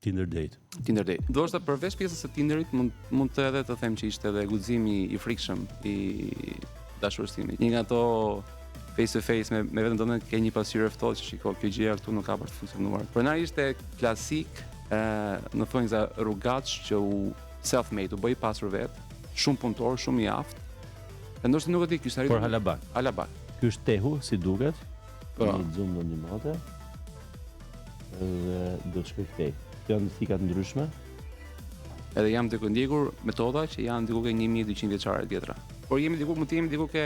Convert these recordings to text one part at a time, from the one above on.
Tinder date. Tinder date. Ndoshta përveç pjesës së Tinderit mund të edhe të them që ishte edhe guximi i frikshëm i dashurisë. Një nga ato face to face me veten tënde ke një pasqyrë ftohtë që shiko, kjo gjëja këtu nuk ka për të funksionuar. Por na ishte klasik, në thonjza rrugaç që u self-made, u bëi pasur vet, shumë punëtor, shumë i aftë. E ndoshta nuk e di, kishte arritur. Por halabak. Halabak. Ky është Tehu, si duket. Po. Një zoom në një mote. Dhe do të shkoj këtej. Janë thika të ndryshme. Edhe jam të ndjekur metoda që janë diku ke 1200 vjeçare tjetra. Por jemi diku, mund të jemi diku ke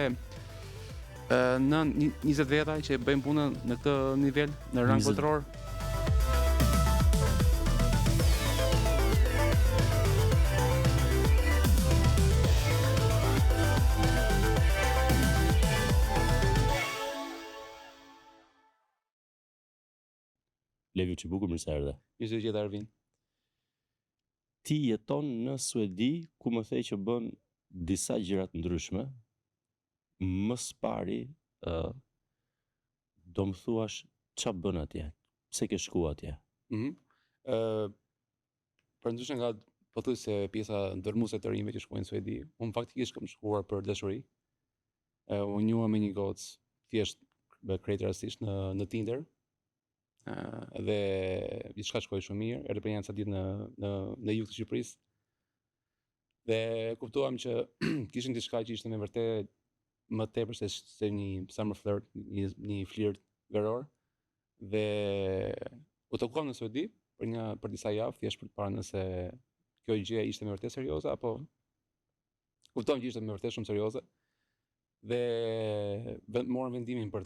në 20 veta që bëjmë punën në këtë nivel, në rang botëror. Levi Çibuku, mirë se erdhe. Mirë se gjithë Arvin. Ti jeton në Suedi, ku më thej që bën disa gjëra të ndryshme. Më së pari, do më thuash ç'a bën atje? Pse ke shku atje? Për ndryshe nga pothuajse pjesa ndërmuese të rinjve që shkojnë në Suedi, unë faktikisht kam shkuar për dashuri. Unë njoha me një gocë thjesht krejt rastisht në Tinder. Dhe diçka shkoi shumë mirë, erdhi për një ca ditë në jug të Shqipërisë. Dhe kuptuam që kishin diçka që ishte me vërtet më tepër se një summer flirt, një flirt veror. Dhe u takuam në Suedi për disa javë, thjesht për të parë nëse kjo gjë ishte me vërtet serioze apo kuptuam që ishte me vërtet shumë serioze. Dhe morëm vendimin për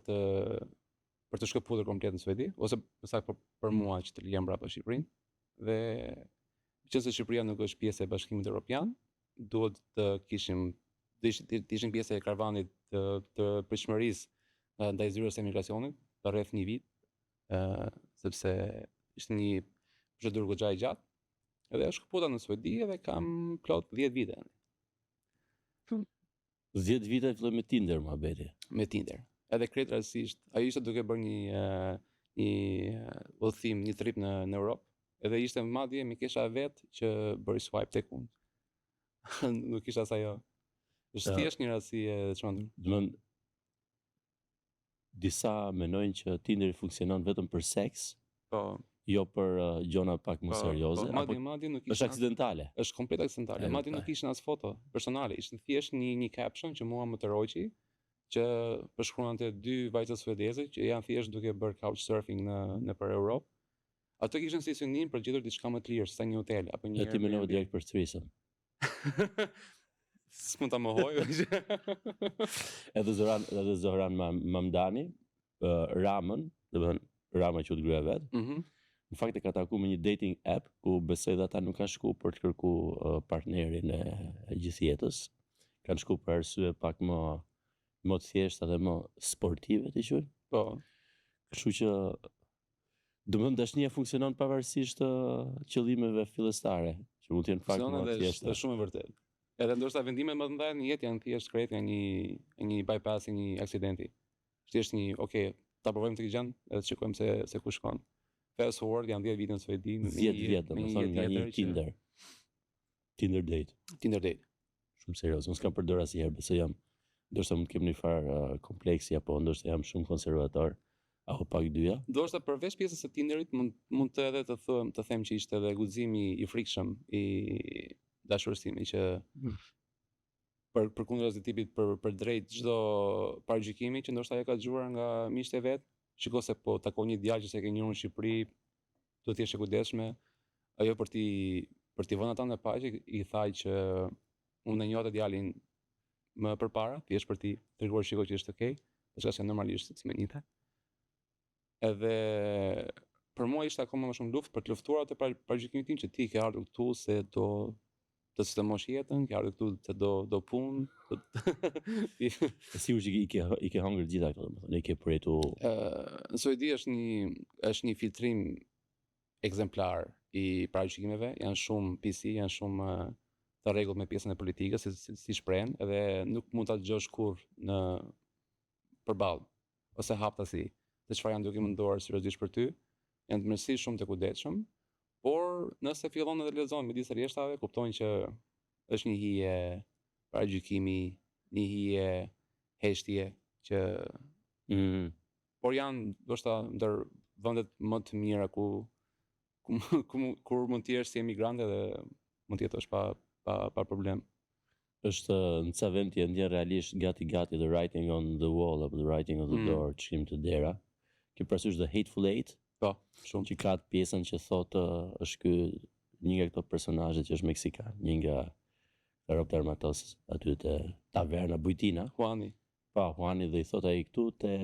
të shkëputur komplet në Suedi, ose më saktë për mua që të lijem mbrapa Shqipërinë. Dhe qëse Shqipëria nuk është pjesë e Bashkimit Evropian, duhet të ishin pjesë e karavanit të pritshmërisë ndaj zyrës së emigracionit për rreth një vit, sepse ishte një procedurë goxha e gjatë. Edhe shkëputa në Suedi dhe kam plot 10 vite. 10 vite filloi me Tinder, muhabeti. Me Tinder. Edhe krejt rastësisht, ajo ishte duke bërë një udhëtim, një trip në Europë, edhe ishte madje me kesha vet që bëri swipe tek unë. Nuk isha sa jo. Është thjesht një rastësi e çmendur. Domthon disa mendojnë që Tinderi funksionon vetëm për seks, po, jo për gjëra pak më serioze. Madje nuk është aksidentale. Është komplet aksidentale. Madje nuk kishin as foto personale, ishte thjesht një caption që mua më tërhoqi, që përshkruante 2 vajza suedeze që janë thjesht duke bërë couchsurfing nëpër Europë. Ato kishin si synim për gjetur diçka më të lirë, sa një hotel apo një. Ti mendove direkt për threesome. S'mund ta mohoj. Edhe Zohran Mamdani, Ramën, domethënë Rama që u gruaja vet. Në fakt e ka taku me një dating app ku besoj dhe ata nuk kanë shku për të kërku partnerin e gjithë jetës. Kanë shku për arsye pak më të thjeshta dhe më sportive, ti quaj? Po. Kështu që domethënë dashnia funksionon pavarësisht qëllimeve fillestare, që mund të jenë fakt më të thjeshta. Është shumë e vërtetë. Edhe ndoshta vendimet më të mëdha në jetë janë thjesht krejt nga një bypass i një aksidenti. Thjesht një, okay, ta provojmë të gjën, edhe të shikojmë se ku shkon. Fast forward janë 10 vite në Suedi, 10 vjet, domethënë nga një Tinder. Tinder date. Tinder date. Shumë serioz, unë s'kam përdorur asnjëherë, besoj jam ndoshta mund të kem një farë kompleksi apo ndoshta jam shumë konservator apo pak dyja. Ndoshta përveç pjesës së Tinderit mund të edhe të them që ishte edhe guximi i frikshëm i dashurisë që përkundër asaj tipit për drejt çdo paragjykimi që ndoshta ajo ka dëgjuar nga miqtë e vet, shikoj se po takon një djalë që se ke njohur në Shqipëri, duhet të jesh e kujdesshme. Ajo për t'i vënë ata në paqe i thaj që unë e njoh atë djalin më përpara, thjesht për t'i treguar shikoj që është okay, pse se normalisht si më njëte. Edhe për mua ishte akoma më shumë luftë për të luftuar atë paragjykimin tim që ti ke ardhur këtu se do të sistemosh jetën, ke ardhur këtu se do punë. Si i ke hangër gjitha këto, domethënë, i ke përjetu. Në Suedi është një filtrim ekzemplar i paragjykimeve, janë shumë PC, janë shumë të rregullt me pjesën e politikës, si shprehen, edhe nuk mund ta dëgjosh kurrë në përballë ose haptasi të çfarë janë duke menduar seriozisht për ty, janë të mërsisht shumë të kujdesshëm, por nëse fillon edhe lexon midis rreshtave, kuptojnë që është një hije paragjykimi, një hije heshtje që por janë ndoshta ndër vendet më të mira kur mund të jesh si emigrant dhe mund të jetosh pa problem. Është në ca vend që ndjen realisht gati the writing on the wall apo the writing on the door, çim të dera. Ke parasysh The Hateful Eight? Po, shumë. Që ka pjesën që thotë është ky një nga këto personazhe që është meksikan, një nga Roberto Armatos aty te taverna Bujtina. Juani. Po, Juani dhe I thotë ai këtu te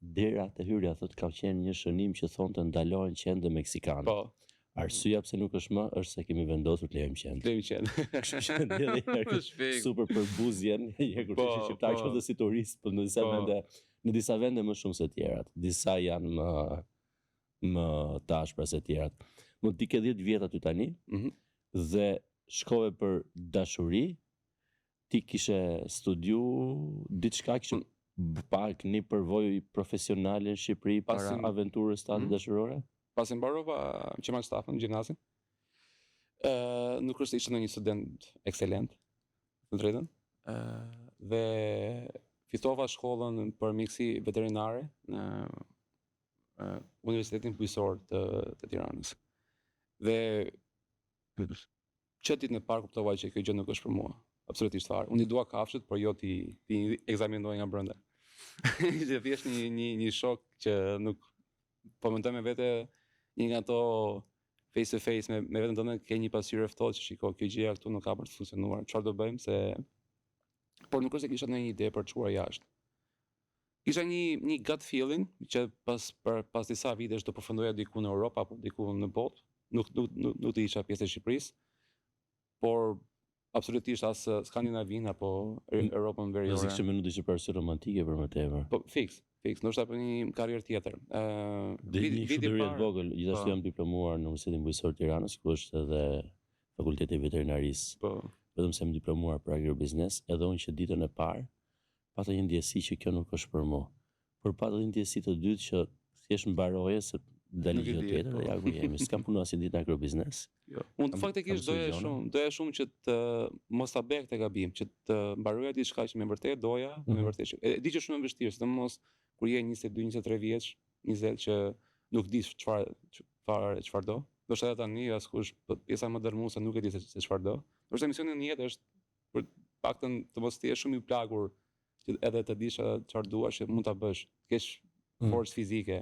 dera te hyrja thotë ka qenë një shënim që thonte ndalohen qenë dhe meksikanët. Po. Arsyeja pse nuk është më është se kemi vendosur të lejmë qenë. Lejmë qenë. Kështu që ndjen super për buzjen, kur ti je shqiptar qoftë si turist, por në disa vende më shumë se tjerat. Disa janë më të ashpra se tjerat. Mund ti ke 10 vjet aty tani, dhe shkove për dashuri, ti kishe studiu diçka, kishe pak një përvojë profesionale në Shqipëri para aventurës tande dashurore? Pasi mbarova që marrë stafën në gjimnazin, nuk është ishte një student ekselent, në drejtën, dhe fitova shkollën për mjekësi veterinare në Universitetin Bujësor të Tiranës. Dhe që ditë në parë kuptova që kjo gjë nuk është për mua, absolutisht fare. Unë I dua kafshët, por jo ti ekzaminoj nga brenda. Ishte thjesht një shok që nuk po mendoj me vete një nga ato face to face me veten tënde, ke një pasqyrë ftohtë që shiko, kjo gjëja këtu nuk ka për të funksionuar. Çfarë do bëjmë se por nuk është se kisha ndonjë ide për të çuar jashtë. Kisha një gut feeling që pas disa vitesh do përfundoja diku në Europë apo diku në botë. Nuk të isha pjesë e Shqipërisë, por absolutisht as Skandinavin apo Europën veriore. Nëse kishte menduar ishte për arsye romantike për më tepër. Po fiks, ndoshta për një karrierë tjetër. Viti I vogël, gjithashtu jam diplomuar në Universitetin Bujësor të Tiranës, ku është edhe Fakulteti I Veterinarisë. Po. Vetëm se jam diplomuar për agrobiznes, edhe unë që ditën e parë pata një ndjesi që kjo nuk është për mua. Por pata një ndjesi të dytë që thjesht mbaroje se dali gjë tjetër dhe ja ku jemi. S'kam punuar si ditë në agrobiznes. Jo. Unë faktikisht doja shumë që të mos ta bëj këtë gabim, që të mbaroja diçka që me vërtet doja, me vërtet. E di që shumë e vështirë, sidomos kur je 22-23 vjeç, 20 që nuk di çfarë do. Do të thotë tani askush pjesa më dërmuese nuk e di se çfarë do. Do të misioni në jetë është për paktën të mos të jesh shumë I plagur, që edhe të dish çfarë duash, që mund ta bësh, të kesh forcë fizike.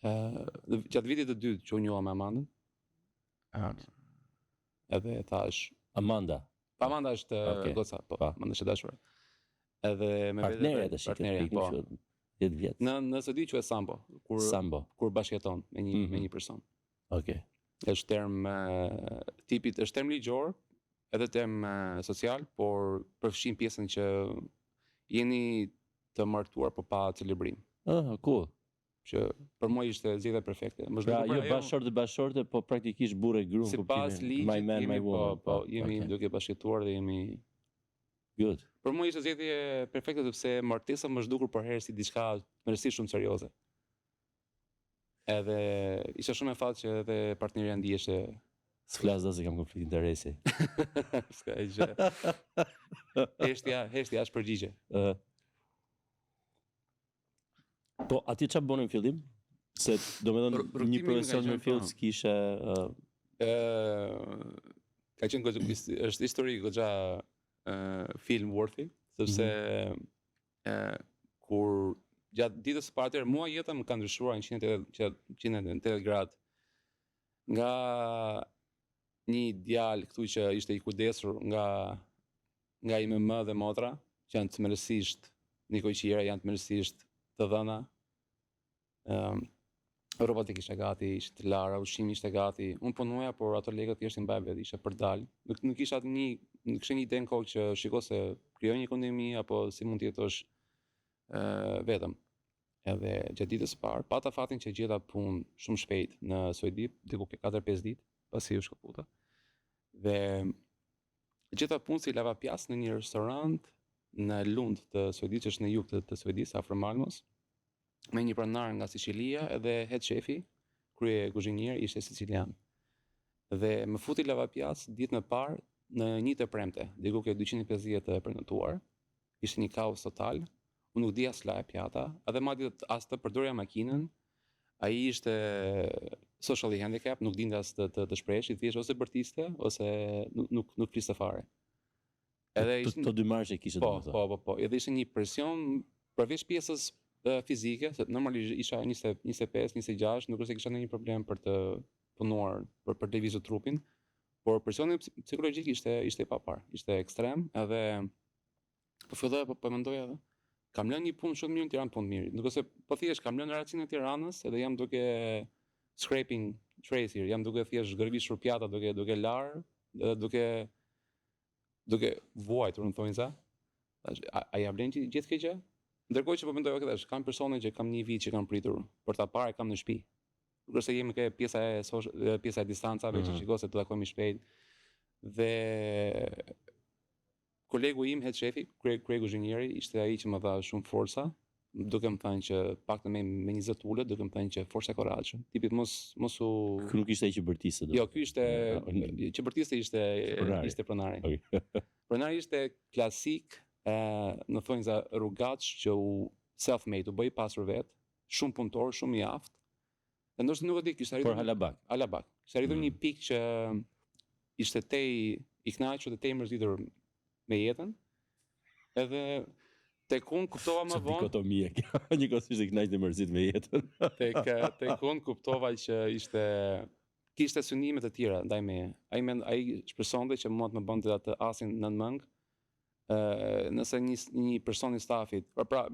Gjatë vitit të dytë që unë njoha me Amandën, edhe thash Amanda është goca, po, Amanda është e dashur. Edhe me partnerja të shikoj, po. 10 vjet. Në së di quhet sambo, kur bashkëjeton me një person. Okej. Është term tipit, është term ligjor, edhe term social, por përfshin pjesën që jeni të martuar por pa celebrim. Cool. Që për mua ishte zgjedhja perfekte. Pra jo bashkëshorte, po praktikisht burrë e gruan kuptimin. Sipas ligjit jemi jemi duke bashkëtuar dhe jemi good. Për mua ishte zgjedhje perfekte sepse martesa më zhdukur për herë si diçka rëndësisht shumë serioze. Edhe isha shumë e fat që edhe partnerja ndiheshte. S'flas dot se kam konflikt interesi. S'ka gjë. Heshtja është përgjigje. Po, ati çfarë bënë në fillim? Se do me dhënë një profesor në fill s'kishe... Ka qenë është histori goxha film worthy, sepse kur gjatë ditës së parë mua jeta më ka ndryshuar në 180 gradë. Nga një djalë këtu që ishte I kujdesur nga IMM dhe motra, që janë tmerësisht nikojqira, janë tmerësisht të dhëna, rrobat ishte gati, ishte lara, ushqimi ishte gati. Unë punoja, por ato lekët thjesht I mbaj vetë, ishte për dalë. Nuk kisha një ide në kohë që shiko se krijoj një ekonomi apo si mund të jetosh vetëm. Edhe gjatë ditës së parë, pata fatin që gjeta punë shumë shpejt në Suedi, diku 4-5 ditë, pasi u shkëputa. Dhe gjeta punë si lavapias në një restorant në Lund të Suedisë, që është në jug të Suedisë, afër Malmës, me një pronar nga Sicilia edhe head shefi, krye kuzhinier ishte sicilian. Dhe më futi lavapiac ditën e parë në 1 të premte, diku ke 250 të prenotuar. Ishte një kaos total. Unë nuk dija s'la e pjata, edhe madje as të përdorja makinën. Ai ishte socially handicap, nuk dinte as të shprehej, thjesht ose bërtiste ose nuk fliste fare. Edhe të dy marrë që kishte domethënë. Po. Edhe ishte një presion përveç pjesës fizike, se normalisht isha 25, 26, nuk është se kisha ndonjë problem për të punuar, për të lëvizur trupin, por presioni psikologjik ishte I papar, ishte ekstrem, edhe po filloj po mendoja edhe kam lënë një punë shumë mirë në Tiranë, punë mirë. Nuk ose po thjesht kam lënë racinë e Tiranës, edhe jam duke scraping trace here, jam duke thjesht zgërvishur pjata, duke larë, edhe duke vuajtur, në thonë sa. A ja vlen gjithë kjo gjë? Ndërkohë që po mendoj këtë, kam persone që kam 1 vit që kam pritur për ta parë, kam në shtëpi. Nuk është se jemi ke pjesa e distancave që shikoj se të takohemi shpejt. Dhe kolegu im, head shefi, krye kuzhinieri, ishte ai që më dha shumë forca, duke më thënë që paktën me 20 ulët, duke më thënë që forca coraggio. Tipit mos u nuk ishte ai që bërtiste. Jo, ky ishte që bërtiste ishte pronari. Okay. Pronari ishte klasik, në thonjë za rrugaç që u self-made, u bëi pasur vet, shumë punëtor, shumë I aftë. Dhe ndoshta nuk e di, kishte arritur halabak. Kishte arritur një pikë që ishte tej I kënaqur dhe tej mërzitur me jetën. Edhe tek unë kuptova më vonë. Dikotomia kjo, njëkohësisht I kënaqur dhe mërzit me jetën. Tek unë kuptova që kishte synime të tjera ndaj meje. Ai shpresonte që mua të më bënte atë asin nën mëng. Nëse një person I stafit, pra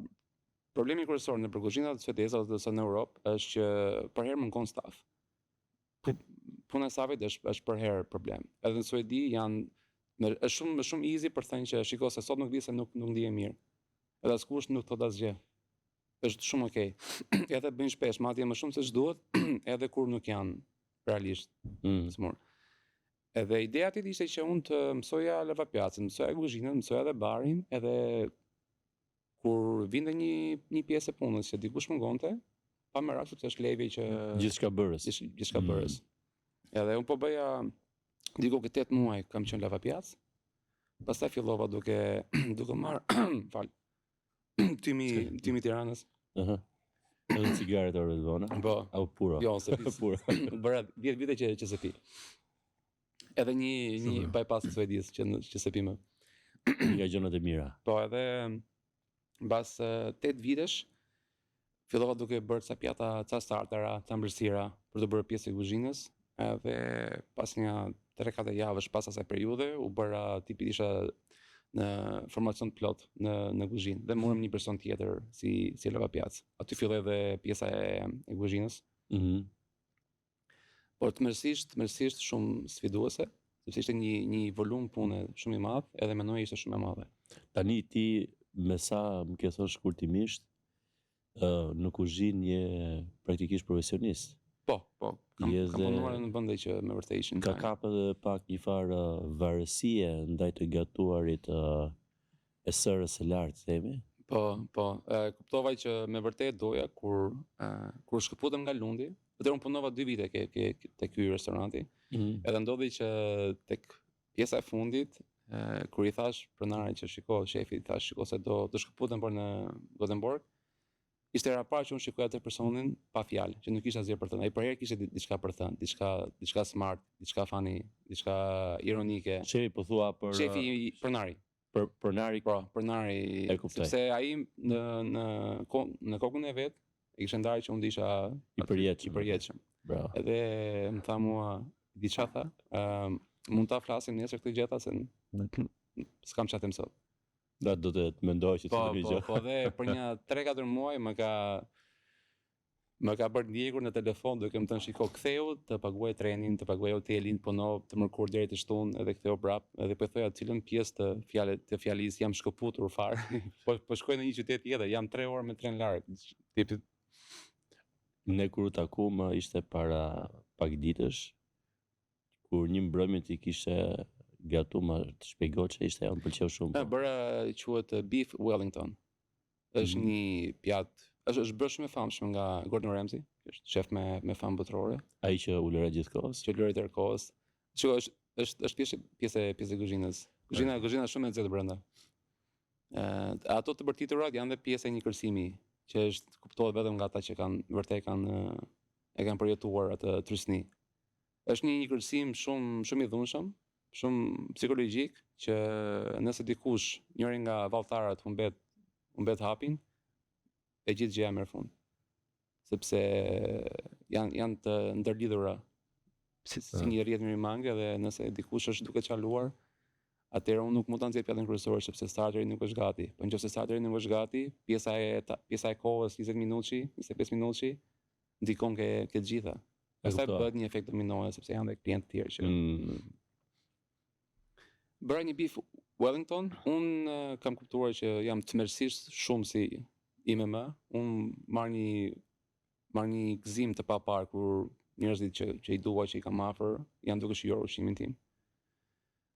problemi kryesor në kuzhinat svedeze ose në Europë është që për herë mungon staf. Puna e stafit është për herë problem. Edhe në Suedi është shumë easy për thënë që shiko se sot nuk di se nuk ndihem mirë. Edhe askush nuk thot asgjë. Është shumë okay. Edhe bëjnë shpesh, madje më shumë se ç'duhet, edhe kur nuk janë realisht smur. Edhe ideja aty ishte që unë të mësoja lavapiacën, mësoja kuzhinën, mësoja edhe barin, edhe kur vinte një pjesë e punës që dikush mungonte, pa më raksu që është levje që gjithçka bërës. Gjithçka bërës. Edhe unë po bëja diku ke 8 muaj kam qenë lavapiac. Pastaj fillova duke marr tymi Tiranës. Edhe cigaret orë të vona. Po. Apo puro. Jo, se puro. Bëra 10 vite që se pi. Edhe një bypass të Suedis që se pi më. Nga gjërat e mira. Po, edhe mbas 8 vitesh fillova duke bërë ca pjata, ca startera, ca mbërësira për të bërë pjesë e kuzhinës, edhe pas një 3-4 javësh pas asaj periudhe u bëra tipi isha në formacion plot në kuzhinë dhe morëm një person tjetër si lavapiac. Aty filloi edhe pjesa e kuzhinës. Por të mërësisht shumë sfiduese, sepse ishte një volum pune shumë I madh, edhe mendoj ishte shumë e madhe. Tani ti me sa më ke thënë shkurtimisht, në kuzhinë je praktikisht profesionist. Po, kam punuar në vende që me vërtet ishin. Ka kapë edhe pak një farë varësie ndaj të gatuarit e sërës së lartë, themi? Po, kuptova që me vërtet doja kur shkëputem nga Lundi, atëherë unë punova 2 vite te ky restoranti. Edhe ndodhi që tek pjesa e fundit, kur I thash pronarit që shefi I thash shiko se do të shkëputem për në Gothenburg, ishte era parë që unë shikoja atë personin pa fjalë, që nuk ishte asgjë për të thënë. Ai për herë kishte diçka për të thënë, diçka smart, diçka funny, diçka ironike. Shefi po thua për shefi pronari. Për pronari. Po, pronari, sepse ai në kokën e vet e kishte ndarë që unë isha I përjetshëm. Bravo. Edhe më tha mua, diçka tha, mund ta flasim nesër këtë gjëta se s'kam çfarë të mësoj. Da do të mendoj që të gjë. Po, dhe për një 3-4 muaj më ka bërë ndjekur në telefon duke më thënë shiko ktheu të paguaj trenin, të paguaj hotelin, puno të mërkur deri të shtunë edhe ktheu prap, edhe po thoja cilën pjesë të fjalisë jam shkëputur fare. Po shkoj në një qytet tjetër, jam 3 orë me tren larg. Tipit ne kur u takuam ishte para pak ditësh kur një mbrëmje ti kishte gatuar të shpjegoj që ishte më pëlqeu shumë. Bëra quhet beef Wellington. Është një pjatë është bërë shumë e famshëm nga Gordon Ramsay, që është shef me famë botërore. Ai që ulëre gjithkohës. Që lëre tërë kohës. Shiko, është pjesë e kuzhinës. Kuzhina shumë e nxehtë brenda. Ato të bërtiturat janë dhe pjesë e një kërcimi që kuptohet vetëm nga ata që vërtet e kanë përjetuar atë trysni. Është një kërcim shumë i dhunshëm, shumë psikologjik, që nëse dikush, njëri nga vallëtarët humbet hapin, e gjithë gjëja merr fund. Sepse janë të ndërlidhura si një rrjet mirimange, dhe nëse dikush është duke çaluar, atëherë unë nuk mund ta nxjerr pjatën kryesore sepse starteri nuk është gati. Po nëse starteri nuk është gati, pjesa e kohës 20 minutë, 25 minutë ndikon ke të gjitha. Pastaj bëhet një efekt domino sepse janë dhe klientë të tjerë që bëra një beef Wellington. Unë kam kuptuar që jam tmerrsisht shumë si IMM. Unë marr një gëzim të papar kur njerëzit që i dua, që i kam afër, janë duke shijuar ushqimin tim.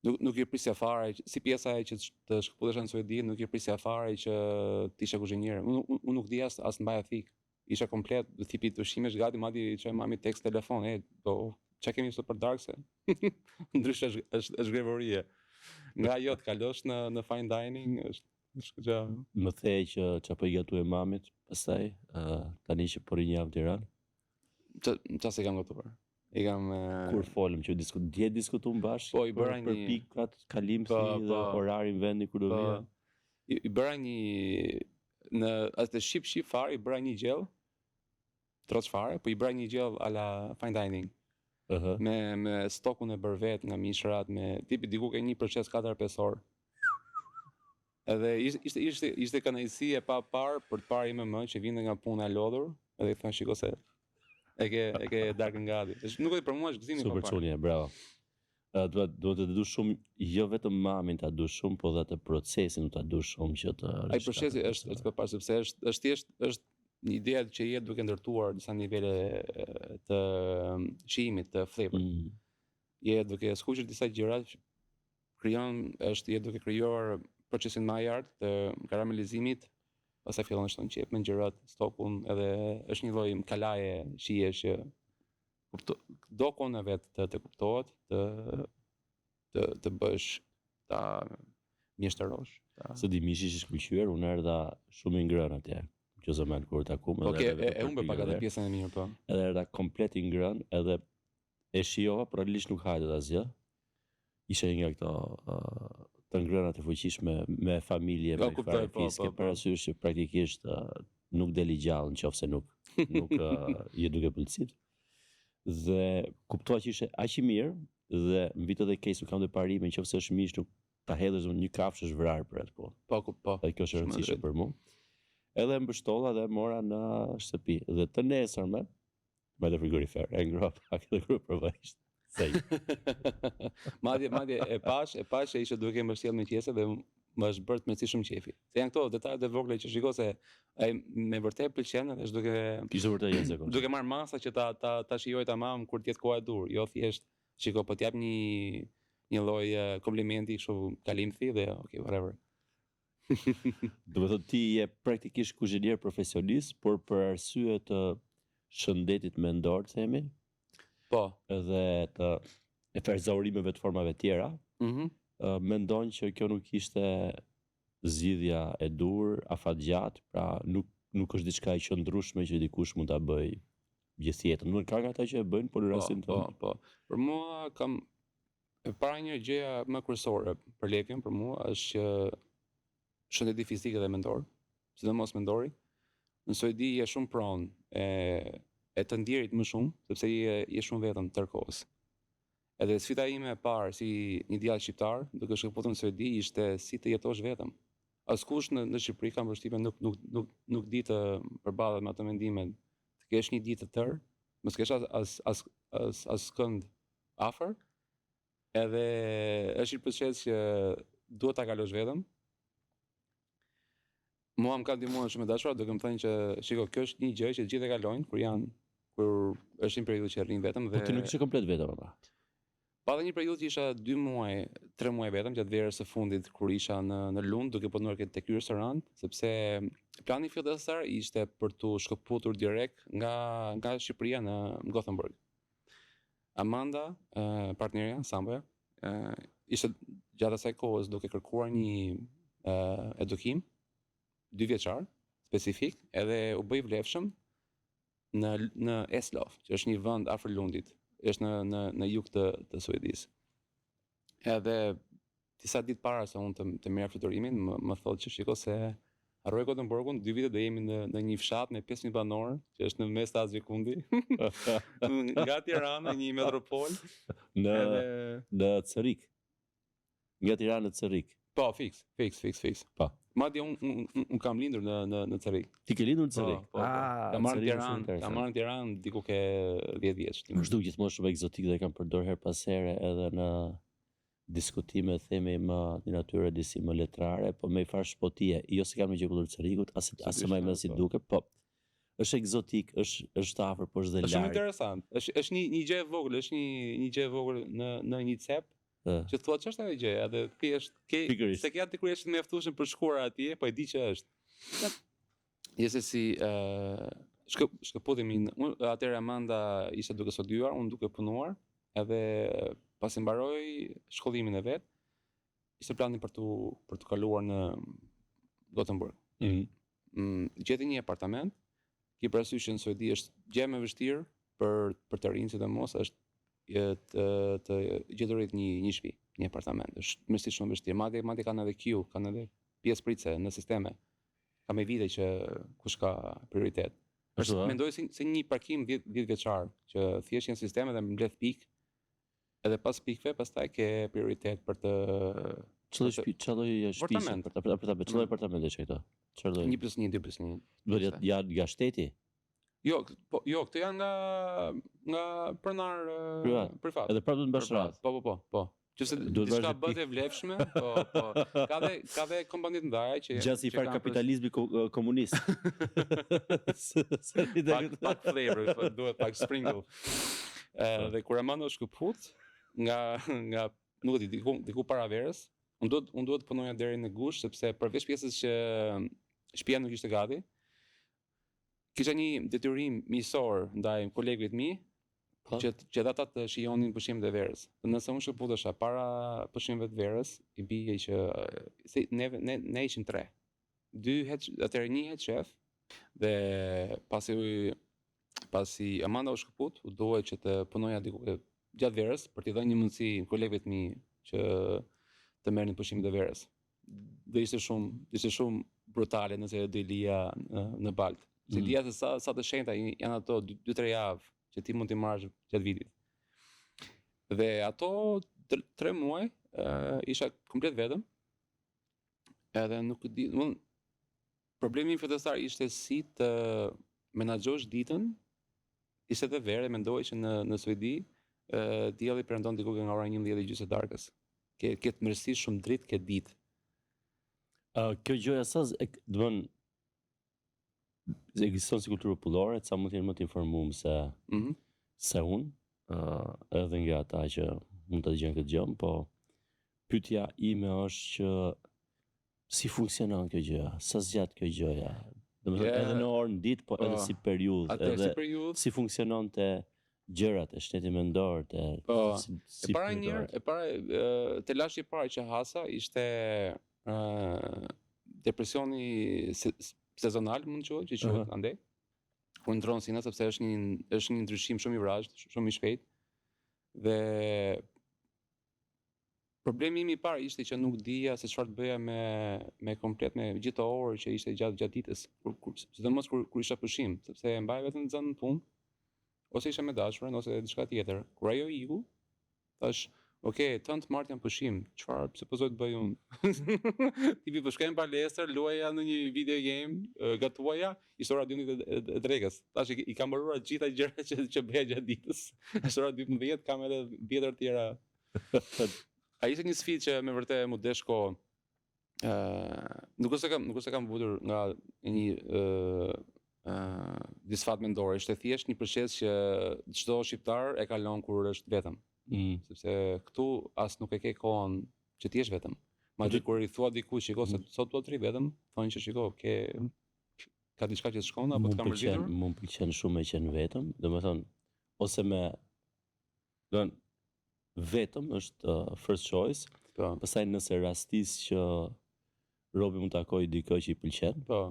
Nuk i prisja fare, si pjesa e që të shkëputesha në Suedi, nuk i prisja fare që t'isha kuzhinier. Unë nuk di as mbaja thik. Isha komplet, tipi të ushqimesh gati, madje çoj mami tekst telefon, çka kemi sot për darkë se? Ndryshe është grevorie. Nga ajo të kalosh në fine dining, është gjë. Më thej që çapo i gatuaj mamit, pastaj tani që po ri një javë në Tiranë. Çfarë kam gatuar? Kur folëm që diskutuam bashkë, po, i bëra për pikat, kalimsi dhe orarin vendi kur do vija. I bëra në atë ship fare, i bëra një gjell, troç fare, po i bëra një gjell ala fine dining. Me stokun e bërë vet nga mishrat, me tipi diku ke një proces 4-5 orë. Edhe ishte kënaqësi e pa parë për të parë IMM që vinte nga puna e lodhur, edhe i thënë shiko se e ke darkën gati. Nuk e për mua është gëzimi pa parë. Super çunie, bravo. Duhet të dush shumë, jo vetëm mamin ta dush shumë, po dhe atë procesin ta dush shumë që të ai procesi është pa parë, sepse është thjesht një ide që je duke ndërtuar disa nivele të shijimit, të flavor. Je duke skuqur disa gjëra, je duke krijuar procesin më lart të karamelizimit, pastaj fillon të qep me gjërat, stokun, edhe është një lloj kalaje shijesh që dokon e vet të kuptohet, të bësh ta mjeshtërosh. Së di mishi që shkëlqyer, unë erdha shumë i ngrënë atje. Që zëmen kur takum. E humbe pak atë pjesën e mirë, po. Edhe erdha komplet i ngrënë, edhe e shijova, por realisht nuk hajdet asgjë. Isha një nga këto të ngrëna të fuqishme me familje, me fare fiske, parasysh që praktikisht nuk deli gjallë nëse nuk je duke pëlqit. Dhe kuptova që ishte aq i mirë, dhe në vitet e keq nuk kam të parime nëse është mish, nuk ta hedhësh një kafshë është vrarë për atë, po. Po. Dhe kjo është e rëndësishme për mua. Edhe mbështolla dhe mora në shtëpi. Dhe të nesërme, me dhe frigorifer, e ngroha pak edhe kur provojisht. Madje e pash që ishte duke më sjell në qese dhe më është bërë me shumë qefi. Se janë këto detajet e vogla që shiko se ai me vërtet pëlqen dhe është duke marr masa që ta shijoj tamam kur të jetë koha e dur, jo thjesht shiko po t'jap një lloj komplimenti kështu kalimthi dhe okay whatever. Do të thotë ti je praktikisht kuzhinier profesionist, por për arsye të shëndetit mendor, themi. Po. Edhe të eferzaurimeve të formave tjera. Mendon që kjo nuk ishte zgjidhja e dur, afatgjat, pra nuk është diçka e qëndrueshme që dikush mund ta bëj gjithë jetën. Nuk ka ata që e bëjnë, por në rastin tonë. Po. Për mua e para një gjëja më kryesore për lekën për mua është që shëndeti fizik dhe mendor, sidomos mendori. Në Suedi je shumë pronë e të ndjerit më shumë, sepse je shumë vetëm tërkohës. Edhe sfida ime e parë si një djalë shqiptar, duke shkëputur në Suedi, ishte si të jetosh vetëm. Askush në Shqipëri kam përshtypjen nuk di të përballet me ato mendime, të kesh një ditë të tërë, mos kesh as kënd afër, edhe është një proces që duhet ta kalosh vetëm. Mua më ka ndihmuar shumë dashur, duke më thënë që shiko, kjo është një gjë që gjithë e kalojnë kur është një periudhë që rrin vetëm dhe po ti nuk ishe komplet vetëm apo? Pa dhe një periudhë që isha 2 muaj, 3 muaj vetëm gjatë verës së fundit kur isha në Lund duke punuar tek ky restorant, sepse plani fillestar ishte për tu shkëputur direkt nga Shqipëria në Gothenburg. Amanda, partnerja, Samboja, ishte gjatë asaj kohës duke kërkuar një edukim 2 vjeçar specifik, edhe u bë i vlefshëm në Eslöv, që është një vend afër Lundit. Është në jug të Suedisë. Edhe disa ditë para se unë të merr fluturimin, më thotë që shiko se harroj Gothenburgun, 2 vite do jemi në një fshat me 5.000 banorë, që është në mes të Azhë Kundi. Nga Tirana, një metropol. Në Cerik. Nga Tirana në Cerik. Po, fiks. Po. Madje unë kam lindur në Cerik. Ti ke lindur në Cerik? Po. Kam marrë në Tiranë diku ke 10 vjeç. Më zhduk gjithmonë shumë egzotik dhe kam përdor her pas here edhe në diskutime themi më një natyre disi më letrare, po me i farë shpotie, jo se kam në gjekullur Cerikut, asë më si duke, po është egzotik, është afër, po është dhe larg. Është shumë interesant. Është një gjë e vogël, është një gjë e vogël në një cep. Që thua ç'është ajo gjë, edhe thjesht se ke atë kur është mjaftueshëm për shkuar atje, po e di që është. Jese si shkëputemi, atëherë Amanda ishte duke studiuar, unë duke punuar, edhe pasi mbaroi shkollimin e vet, ishte plani për të kaluar në Gothenburg. Gjeti një apartament, ki parasysh në Suedi është gjë më vështirë për të rinj sidomos është të gjeturit një shtëpi, një apartament. Është mësisht shumë vështirë. Madje kanë edhe queue, kanë edhe pjesë pritse në sisteme. Ka me vite që kush ka prioritet. Mendoj se një parkim 10 vjeçar, që thjesht janë sisteme dhe mbledh pikë, edhe pas pikëve pastaj ke prioritet për të çfarë shtëpi apartamente që këto? 1+1, 2+1. Do ja shteti? Jo, këto janë nga pronar privat. Edhe prapë do të mbash radhë. Po. Qëse diçka bëhet e vlefshme, po. Ka dhe kompani të ndaja që gjasi i far kapitalizmi komunist. Pak flavor, duhet pak sprinkle. Dhe kur Amanda u shkëput nga nuk e di, diku para verës, unë duhet të punoja deri në gush sepse përveç pjesës që shtëpia nuk ishte gati, kisha një detyrim miqësor ndaj kolegëve të mi, që ata të shijonin pushimet e verës. Nëse unë shkëputesha para pushimeve të verës, i bie që ne ishim 3. 2 atëherë një head chef dhe pasi Amanda u shkëput, u duhet që të punoja diku gjatë verës për t'i dhënë një mundësi kolegëve të mi që të merrnin pushimet e verës. Dhe ishte shumë brutale nëse do i lija në baltë. Se dia se sa të shenjta janë ato 2-3 javë që ti mund t'i marrësh gjatë vitit. Dhe ato 3 muaj isha komplet vetëm. Edhe nuk e di, problemi im fillestar ishte si të menaxhosh ditën. Ishte edhe verë, mendoj që në Suedi dielli perëndon diku nga ora 11:30 e darkës. Ke të mërësi shumë dritë ke ditë. Kjo gjoja sa dëmën ekziston si kulturë popullore, sa mund të jenë më të informuar se unë, edhe nga ata që mund të dëgjojnë këtë gjë, po pyetja ime është që si funksionon kjo gjë, sa zgjat kjo gjëja. Domethënë edhe në orë në ditë, po edhe si periudhë, edhe si funksiononte gjërat e shtetit mendor të e para te lashti i parë që hasa ishte depresioni sezonal mund të quhet, që quhet andej. Ku ndron sina sepse është një ndryshim shumë i vrazhd, shumë i shpejt. Dhe problemi im i parë ishte që nuk dija se çfarë të bëja me komplet me gjithë orë që ishte gjatë ditës, sidomos kur isha pushim, sepse e mbaj vetëm zënë në punë, ose isha me dashurën ose diçka tjetër. Kur ajo iku, thash, "Okej, tënd martë jam pushim, çfarë supozoj të bëj unë?" Tipi po shkojmë palestër, luaja në një video game, gatuaja, ishte ora 12 e drekës. Tash i kam mbaruar të gjitha gjërat që bëja gjatë ditës. Është ora 12, kam edhe 10 tjera. Ai ishte një sfidë që me vërtet më desh kohë. Nuk se kam vutur nga një disfat mendore, ishte thjesht një proces që çdo shqiptar e kalon kur është vetëm. sepse këtu as nuk e ke kohën që ti jesh vetëm. Madje kur i thua dikush, shiko se sot do të rri vetëm, thonë që shiko, ka diçka që të shkon apo të ka mërzitur? Mu pëlqen shumë me qenë vetëm, domethënë ose me vetëm është first choice. Po. Pastaj nëse rastis që Robi mund të takoj dikë që i pëlqen. Po.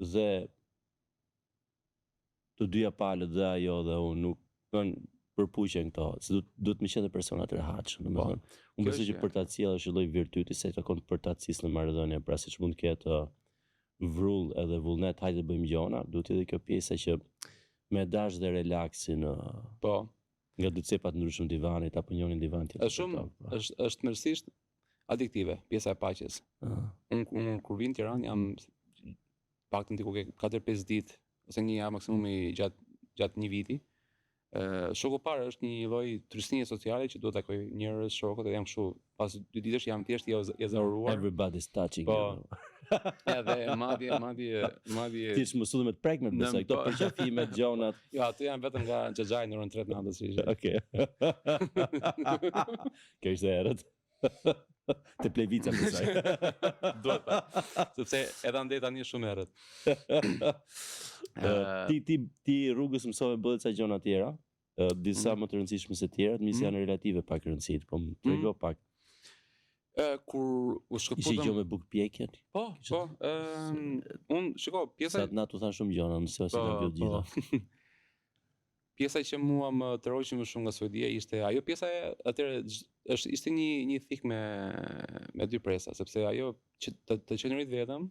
Dhe të dyja palët dhe ajo dhe unë nuk përpuqen këto, se duhet më qenë persona të rehatshëm, domethënë. Unë besoj që për ta cilë është lloj virtyti se takon për ta cilë në marrëdhënie, pra siç mund të ketë vrull edhe vullnet, hajde të bëjmë gjona, duhet edhe kjo pjesa që me dash dhe relaksin. Po. Nga dy cepat ndryshëm divanit apo njërin divan tjetër. Është mërësisht adiktive, pjesa e paqes. Unë kur vin në Tiranë jam paktën diku ke 4-5 ditë ose një javë maksimumi gjatë një viti. Shoku parë është një lloj turistnie sociale që duhet takoj njerëz, shokët, edhe jam kështu pas 2 ditësh jam thjesht i ezauruar. Everybody's touching. Po. Edhe madje ti më sudhe me të prekmet besoj këto përqafimet, gjonat. Jo, aty janë vetëm nga xhaxhai në orën 3 natës si ishte. Okej. Kjo ishte erët. Të plevica besoj. Duhet pa. Sepse edhe andej tani shumë erët. Ti rrugës mësove bëhet ca gjona tjera, disa më të rëndësishme se tjerat, misi janë relative pak rëndësit, po më trego pak. Kur u shkëputëm... Ishe gjo me bukë pjekjen? Po. Unë, shiko, pjesa... Sa të na tu thanë shumë gjona, nëse ose nga gjithë gjitha. Pjesa që mua më të rroqi më shumë nga Suedia ishte... Ajo pjesa atëherë ishte një thik me 2 presa, sepse ajo që të qenurit vetëm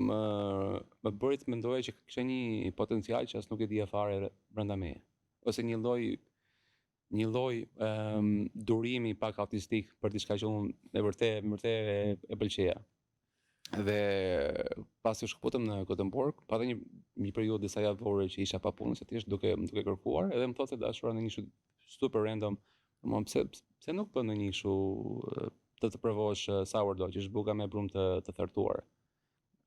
më bëri të mendoja që kisha një potencial që as nuk e dija fare brenda meje. Ose një lloj durimi pak autistik për diçka që unë e vërtet e pëlqeja. Dhe pasi u shkëputëm në Gothenburg, pata një periudhë disa javore që isha pa punë, se thjesht duke kërkuar, edhe më thotë se dashura në një super random, pse nuk bën në një kështu të provosh sourdough, që është buka me brumë të thartuar.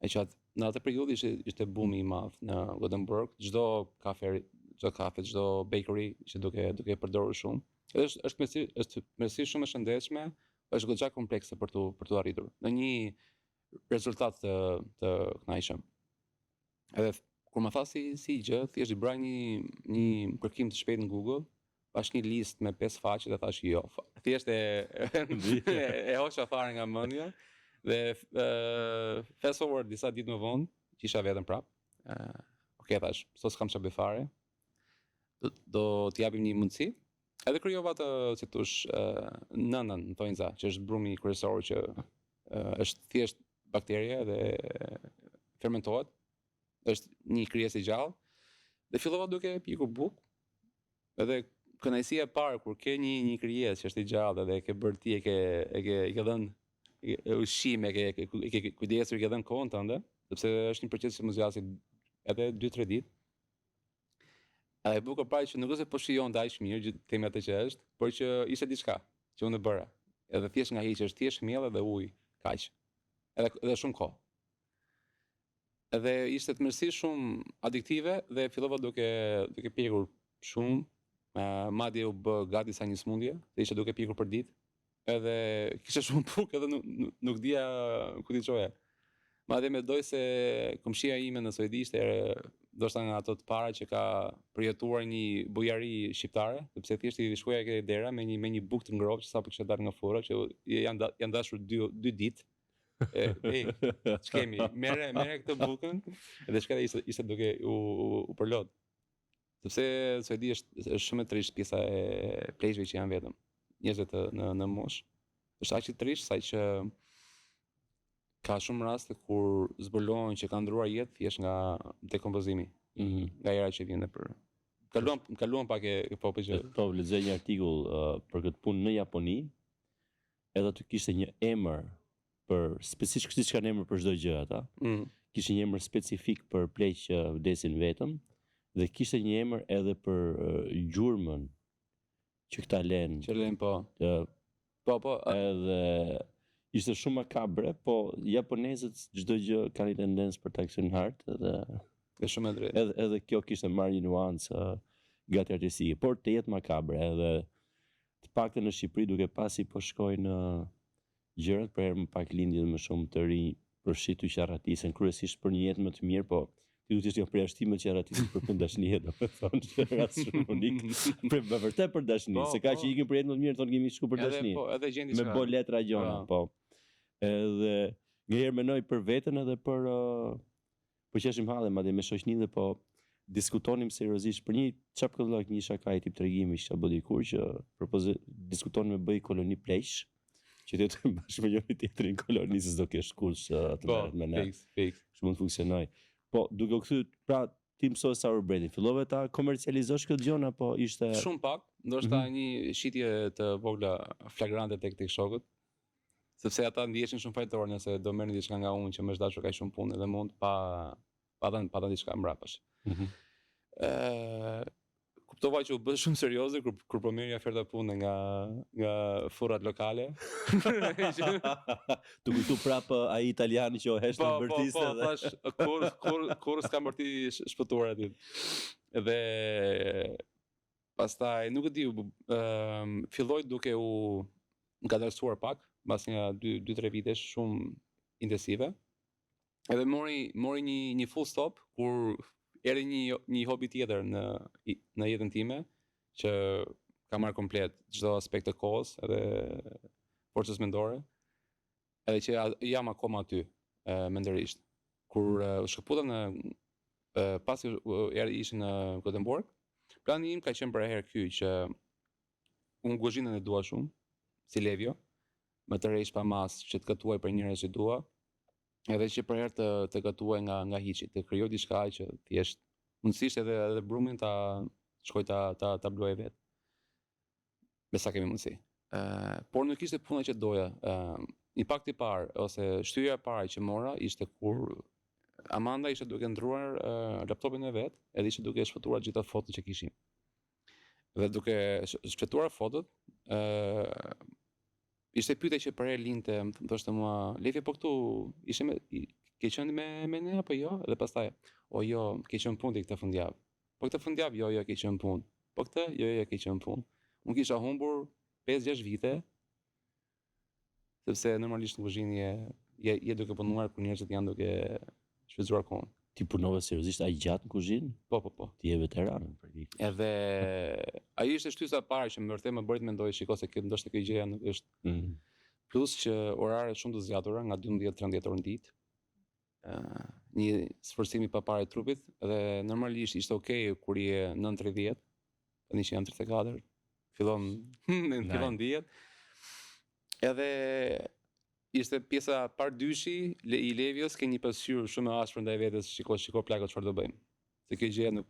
E që në atë periudhë ishte bumi i madh në Gothenburg, çdo kafe, çdo bakery ishte duke përdorur shumë. Edhe është mërësi shumë e shëndetshme, është goxha komplekse për tu arritur në një rezultat të kënaqshëm. Edhe kur më tha si gjë, thjesht i bëra një kërkim të shpejtë në Google, pash një listë me 5 faqe dhe thash jo. Thjesht e hoqa fare nga mendja. Dhe fast forward disa ditë më vonë, që isha vetëm prap. Okej, thash, sot s'kam çfarë bëj fare. Do t'i japim një mundësi. Edhe krijova atë, si thosh, nënën, në thonjza, që është brumi kryesor që është thjesht bakterie dhe fermentohet. Është një krijesë e gjallë. Dhe fillova duke pikur bukë. Edhe kënaqësia e parë kur ke një krijesë që është i gjallë dhe e ke bërë ti, e ke dhënë ushqim, e ke kujdesur, e ke dhënë kohën tënde, sepse është një proces që më zgjasë edhe 2-3 ditë. Edhe buka parë që nuk është se po shijon dash mirë, themi atë që është, por që ishte diçka që unë e bëra. Edhe thjesht nga hiç, është thjesht miell dhe ujë, kaq. Edhe shumë kohë. Edhe ishte të mërësi shumë adiktive dhe fillova duke pjekur shumë, madje u bë gati sa një smundje, dhe ishte duke pjekur për ditë. Edhe kisha shumë bukë edhe nuk dija ku t'i çoja. Madje mendoj se komshia ime në Suedi ishte ndoshta nga ato të para që ka përjetuar një bujari shqiptare, sepse thjesht i shkoja ke dera me një bukë të ngrohtë që sapo kishte dalë nga fura, që janë dashur 2 ditë. Ç'kemi? Merre këtë bukën dhe shka ishte duke u përlot. Sepse Suedi është shumë e trisht pjesa e plejshve që janë vetëm. Njerëzit në moshë. Është aq i trisht sa që ka shumë raste kur zbulohen që kanë ndruar jetë thjesht nga dekompozimi. Nga era që vjen për kaluam pak e popë që po lexoj një artikull për këtë punë në Japoni. Edhe aty kishte një emër për specifik siç kanë emër për çdo gjë ata. Kishte një emër specifik për pleq që vdesin vetëm dhe kishte një emër edhe për gjurmën që këta lën. Që lën po. Po. Edhe ishte shumë makabre, po japonezët çdo gjë kanë një tendencë për ta kthyer në hartë dhe është shumë e drejtë. Edhe kjo kishte marrë një nuancë gati artistike, por të jetë makabre edhe paktën në Shqipëri duke pasi po shkojnë gjërat për herë më pak lindje më shumë të rinj përfshitur qarratisen kryesisht për një jetë më të mirë, po ti duhet të ishte përjashtimet që qarratisin për punë dashnie, domethënë është rast shumë unik. Për vërtet për dashni, se ka që ikin për jetë më të mirë, thonë kemi shku për dashni. Edhe gjën Me bo letra gjona, po. Edhe njëherë menoj për veten edhe për qeshim halle madje me shoqninë, po diskutonim seriozisht për një çapkëllok, një shakaj tip tregimi që bë dikur që diskutonim me bëj koloni pleqsh, që të jetojmë bashkë me njëri tjetrin koloni se s'do kesh kush të merret me ne. Kështu mund të funksionoj. Po duke u kthyer pra ti mësove Sauerbrandin, fillove ta komercializosh këtë gjën apo ishte shumë pak, ndoshta një shitje të vogla flagrante tek shokët, sepse ata ndiheshin shumë fajtor nëse do merrnin diçka nga unë që më është dashur kaq shumë punë dhe mund pa dhënë diçka mbrapash. Kuptova që u bë shumë serioze kur po merrja oferta pune nga furrat lokale. Tu kujtu prapë ai italiani që o heshtë në bërtiste. Po, thash, kur s'ka mërti shpëtuar aty. Dhe pastaj, nuk e di, filloj duke u ngadalsuar pak, pas nga 2-3 vitesh shumë intensive. Edhe mori një full stop kur erdhi një hobi tjetër në jetën time që ka marrë komplet çdo aspekt të kohës edhe forcës mendore. Edhe që jam akoma aty mendërisht. Kur u shkëputa pasi ishim në Gothenburg, plani im ka qenë për herë ky që unë kuzhinën e dua shumë, si Levio, më të rresh pa mas që të gatuaj për njerëz që dua. Edhe që për herë të gatuaj nga hiçi, të krijoj diçka që thjesht mundësisht edhe brumin ta shkoj ta bluaj vetë. Me sa kemi mundësi. Por nuk ishte puna që doja. Impakti i parë ose shtyja e parë që mora ishte kur Amanda ishte duke ndruar laptopin e vet, edhe ishte duke shfëtuar gjitha fotot që kishim. Dhe duke shfëtuar fotot, ishte pyetja që për herë linte, më thoshte mua, Levi, po këtu ke qenë me ne apo jo? Edhe pastaj, o jo, ke qenë punë këtë fundjavë. Po këtë fundjavë, jo, ke qenë punë. Po këtë, jo, ke qenë punë. Unë kisha humbur 5-6 vite, sepse normalisht në kuzhinë je duke punuar kur njerëzit janë duke shfrytzuar kohën. Ti punove seriozisht aq gjatë në kuzhinë? Po. Ti je veteran për këtë. Edhe ai ishte shtysa e parë që më vërtet më bëri të mendoj, shikoj se ndoshta kjo gjëja nuk është. Plus që orare shumë të zgjatura, nga 12-13 orë në ditë. Një sforcim i papare të trupit dhe normalisht ishte okay kur je 9:30, tani që jam 34, fillon dihet. Edhe ishte pjesa pardyshi i Levios, ke një pasqyrë shumë e ashpër ndaj vetes, shiko plakot çfarë do bëjmë. Se kjo gjë nuk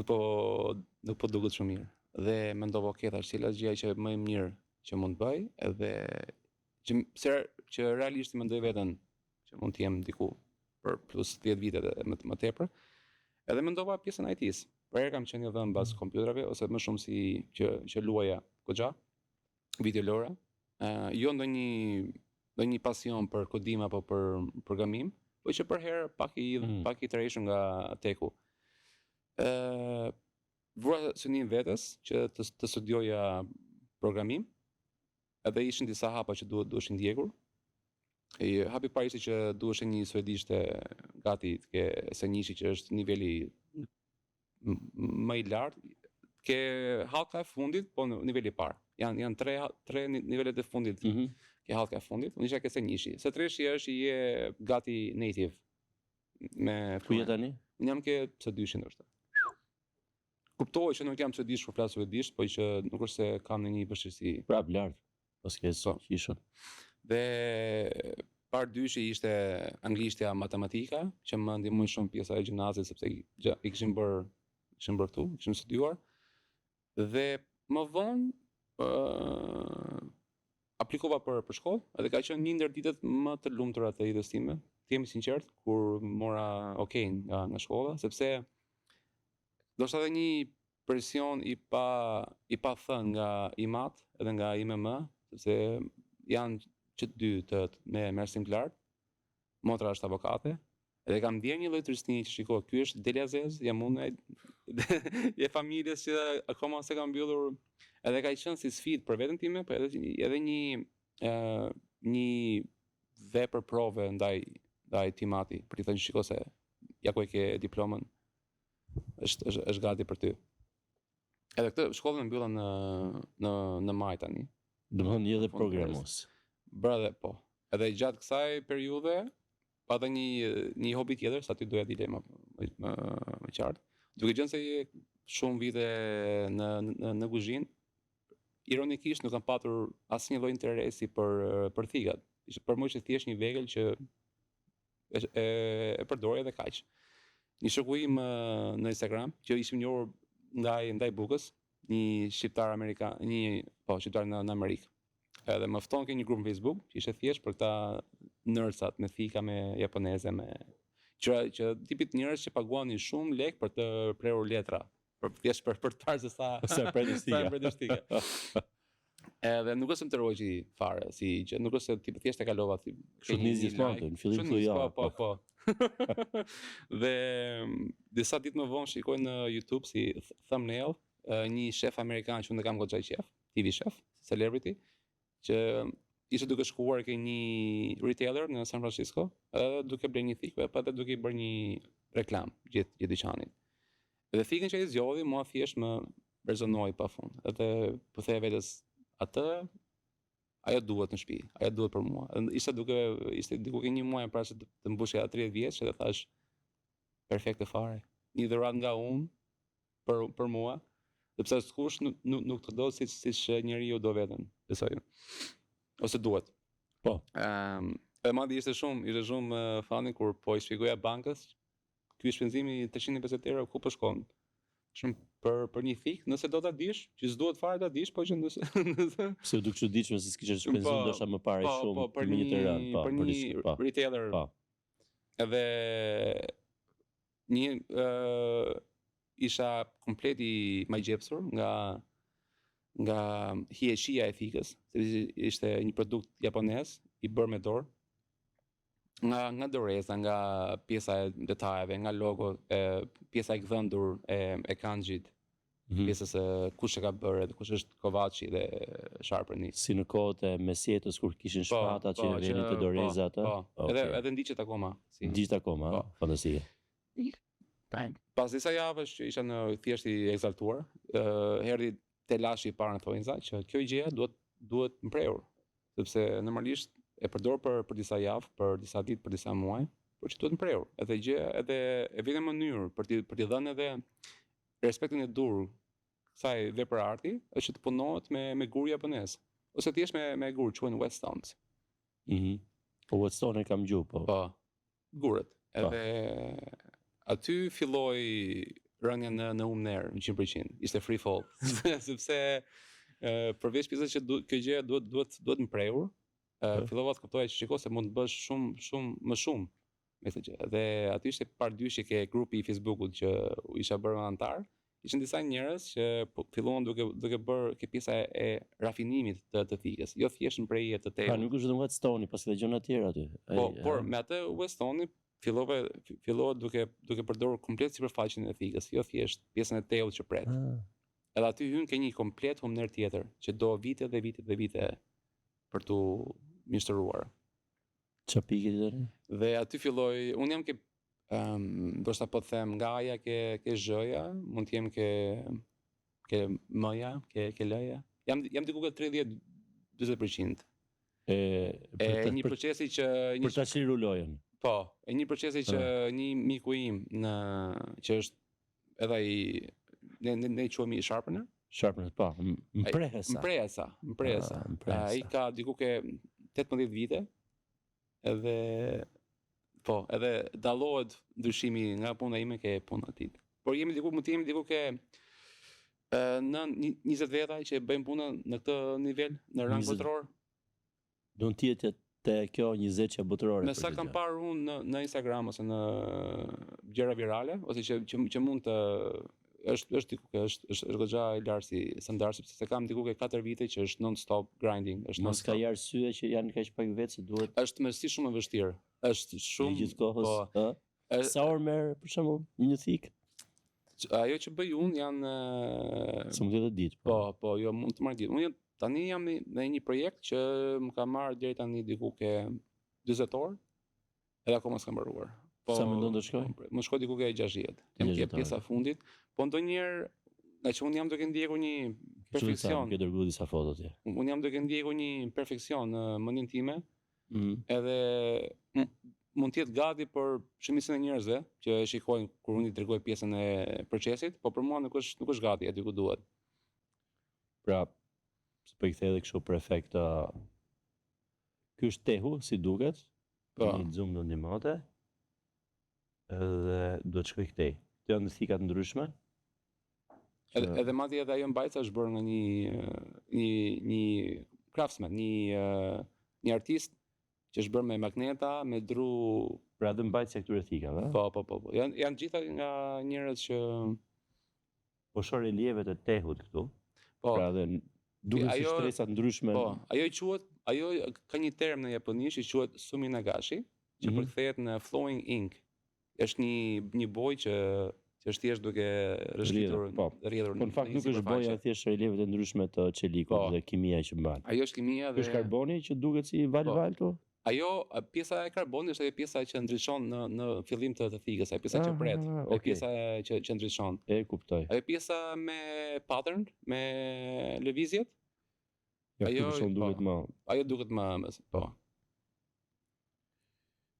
po duket shumë mirë. Dhe mendova, okay, tash cila gjëja që më e mirë që mund të bëj, edhe që realisht mendoj veten që mund të jem diku për plus 10 vite dhe më tepër. Edhe mendova pjesën e IT-s. Për herë kam qenë dhënë mbas kompjuterave ose më shumë si që luaja goxha, videolora. Jo ndonjë pasion për kodim apo për programim, po që për herë pak i tërhequr nga teku. Vura synin vetes që të studioja programim, edhe ishin disa hapa që duheshin ndjekur. Hapi i parë ishte që duheshin një suedishte gati ke C1 që është niveli më i lartë, ke hallka e fundit, po në niveli i parë. Janë tre nivelet e fundit. Ke hallka e fundit, unë isha ke C1. C3 është je gati native. Ku je tani? Unë jam ke C2 ndoshta. Kuptoj që nuk jam suedisht për flas suedisht, po që nuk është se kam në një vështirësi. Prap lart. Pas ke ishën. Dhe pardyshi ishte anglishtja, matematika, që më ndihmoi shumë pjesa e gjimnazit sepse i kishim bërë këtu, kishim studiuar. Dhe më vonë aplikova për shkollë, edhe ka qenë një ndër ditët më të lumtura të jetës time, të jemi sinqert, kur mora okay nga shkolla, sepse do shta dhe një presion i pa thënë nga IMAT edhe nga IMM, sepse janë që të dy me mersim të lartë, motra është avokate, edhe kam ndjerë një lloj tristënie që shiko, ky është Deli Azez, jam unë, je familjes që akoma se kam mbyllur Edhe ka qenë si sfidë për veten time, po edhe një vepër prove ndaj Timati, për t'i thënë shiko se ja ku e ke diplomën, është gati për ty. Edhe këtë shkollën e mbylla në maj tani. Domethënë një edhe programues. Brother, po. Edhe gjatë kësaj periudhe pata një hobi tjetër, sa ty doja t'i më qartë. Duke qenë se shumë vite në kuzhinë, ironikisht nuk kam patur asnjë lloj interesi për thikat. Ishte për mua që thjesht një vegël që e përdorja dhe kaq. Një shoku im në Instagram që ishim njohur ndaj bukës, një shqiptar amerikan, shqiptar në Amerikë. Edhe më fton ke një grup në Facebook që ishte thjesht për këta nërcat me thika, me japoneze, me që tipit njerëz që paguanin shumë lek për të prerur letra, thjesht për të parë se sa prej stika. Edhe nuk është më të rrogji fare, si që nuk është se thjesht e kalova kështu nis gjithmonë, në fillim thoya. Po. Dhe disa ditë më vonë shikoj në YouTube si thumbnail një shef amerikan që unë kam goxha qef, TV chef, celebrity, që ishte duke shkuar ke një retailer në San Francisco, edhe duke bërë një thikë, pa edhe duke i bërë një reklam gjithë dyqanit. Edhe thikën që ai zgjodhi, mua thjesht më rezonoi pafund. Edhe po thej vetes ajo duhet në shtëpi, ajo duhet për mua. Ishte diku ke një muaj para se të mbushja 30 vjeç dhe thash perfekte fare. Një dhuratë nga unë për mua, sepse askush nuk të do siç njeriu do veten, besoj. Ose duhet. Po. Edhe madje ishte shumë fani kur po i shpjegoja bankës, ky shpenzimi 350 euro ku po shkon? Shumë për një thik, nëse do ta dish, që s'duhet fare ta dish, po që nëse pse duk çuditshme se s'kishe shpenzuar ndoshta më parë shumë për një retailer. Po. Edhe isha komplet i majgjepsur nga hieshia e thikës, sepse ishte një produkt japonez i bërë me dorë. Nga doreza, nga pjesa e detajeve, nga logo, pjesa e gdhëndur e kangjit, pjesës e kush e ka bërë, kush është Kovaci dhe Sharpeni. Si në kohët e mesjetës kur kishin shpatat që venin të dorezat, edhe ndiqet akoma. Ndiqet akoma, fantastike. Pas disa javësh që isha thjesht i egzaltuar, erdhi telashi i parë në thonjza që kjo gjë duhet mprehur, sepse normalisht e përdor për disa javë, për disa ditë, për disa muaj, por që duhet mprehur. Edhe e vjen në mënyrë për t'i dhënë edhe respektin e dur kësaj vepër arti, është që të punohet me gur japonez, ose thjesht me gur quhen whetstones. Po whetstone kam gjuhë, po. Po. Gurët. Edhe aty filloi rënja në humner 100%. Ishte free fall, sepse përveç pjesës që kjo gjë duhet mprehur, fillova të kuptoja që shiko se mund të bësh shumë më shumë me këtë gjë. Dhe aty ishte pardyshje ke grupi i Facebookut që isha bërë antar. Ishin disa njerëz që filluan duke bërë ke pjesa e rafinimit të thikës, jo thjesht mprehje të tepërt. Nuk është vetëm whetstone, pasi edhe gjëra të tjera aty. Por me atë whetstone fillova duke përdorur komplet sipërfaqen e thikës, jo thjesht pjesën e tellët që pret. Edhe aty hyn ke një komplet humner tjetër që do vite dhe vite dhe vite për tu mjeshtruar. Ç'a pikë tani? Dhe aty filloi, unë jam ndoshta po të them nga aja ke zhëja, mund të jem ke m-ja, ke l-ja. Jam diku ke 30-40%. E një procesi që për ta shiru lojën. Po, e një procesi që një miku im që është edhe ne quhemi sharpener. Sharpener, po, mprehesa. Ai ka diku ke 18 vite. Edhe dallohet ndryshimi nga puna ime ke puna e tij. Por mund të jemi diku ke në 20 veta që bëjmë punën në këtë nivel, në rang botëror. Do të jetë te kjo 20 botërore. Me sa kam parë unë në Instagram ose në gjëra virale, ose që mund të është diku ke është goxha i lartë si standard, sepse kam diku ke 4 vite që është non-stop grinding, është mos ka arsye që janë kaq pak vetë se duhet. Është mërsi shumë e vështirë. Është shumë gjithkohës. Sa orë merr për shembull një thik? Ajo që bëj unë janë Se mund të jetë ditë. po, jo mund të marr ditë. Unë tani jam në një projekt që më ka marrë deri tani diku ke 40 orë, edhe akoma s'kam mbaruar. Po, Sa mendon të shkoj? Më shkoj diku ke 60. Jam ke pjesa fundit, po ndonjëherë nga që unë jam duke ndjekur një perfeksion. Ke dërguar disa foto ti. Unë jam duke ndjekur një perfeksion në mendjen time, edhe mund të jetë gati për shumicën e njerëzve që e shikojnë kur unë i tregoj pjesën e procesit, po për mua nuk është gati aty ku duhet. Pra, po i kthej edhe kështu për efekt. Ky është tehu, si duket. Po. Një zoom në ndihmate. Edhe duhet shkoj këtej. Të janë thika të ndryshme. Edhe madje edhe ajo mbajtja është bërë nga një craftsman, një artist që është bërë me magneta, me dru. Pra dhe mbajtja këtyre thikave. Po. Janë gjitha nga njerëz që po shoh relievet e tehut këtu. Po. Pra dhe duket si shtresa të ndryshme. Po, ajo ka një term në japonisht që quhet sumi nagashi, që përkthehet në flowing ink. Është një bojë që është thjesht duke rrjedhur. Po në fakt nuk është boja, thjesht relievet e ndryshme të çelikut dhe kimia që mban. Ajo është kimia dhe është karboni që duket si val këtu. Ajo pjesa e karbonit është ajo pjesa që ndriçon në fillim të thikës, ajo pjesa që pret, ajo pjesa që ndriçon. E kuptoj. Ajo pjesa me pattern, me lëvizjet. Ajo duket më, po.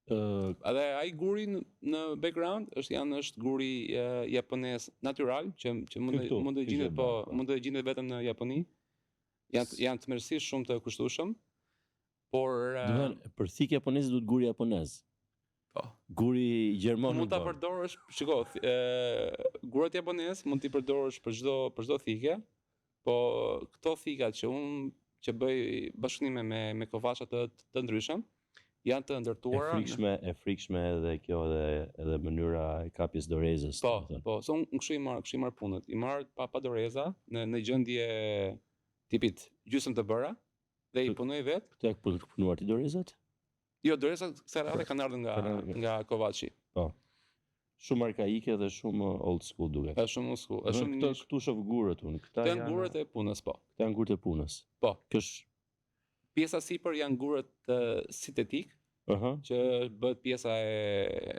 Edhe ai guri në background është guri japonez natyral që mund të gjendet vetëm në Japoni. Janë të mërësisht shumë të kushtueshëm. Por për thikë japoneze duhet guri japonez. Po. Guri gjerman mund ta përdorësh, shiko, gurat japonez mund t'i përdorësh për çdo thikë, po këto thikat që bëj bashkëpunime me kovaça të ndryshëm janë të ndërtuara. E frikshme edhe kjo edhe mënyra e kapjes dorezës. Po, so unë kështu i marr punët. I marr pa doreza në gjendje tipit gjysmë të bëra. Dhe i punoj vetë. Këtë e punuar ti dorezat? Jo, dorezat kësaj rrate kanë ardhur nga Kovaçi. Po. Shumë arkaike dhe shumë old school duket. Është shumë old school. Këtu shoh gurët unë. Këto janë gurët e punës, po. Këto janë gurët e punës. Po. Kësh pjesa sipër janë gurët sintetik, që bëhet pjesa e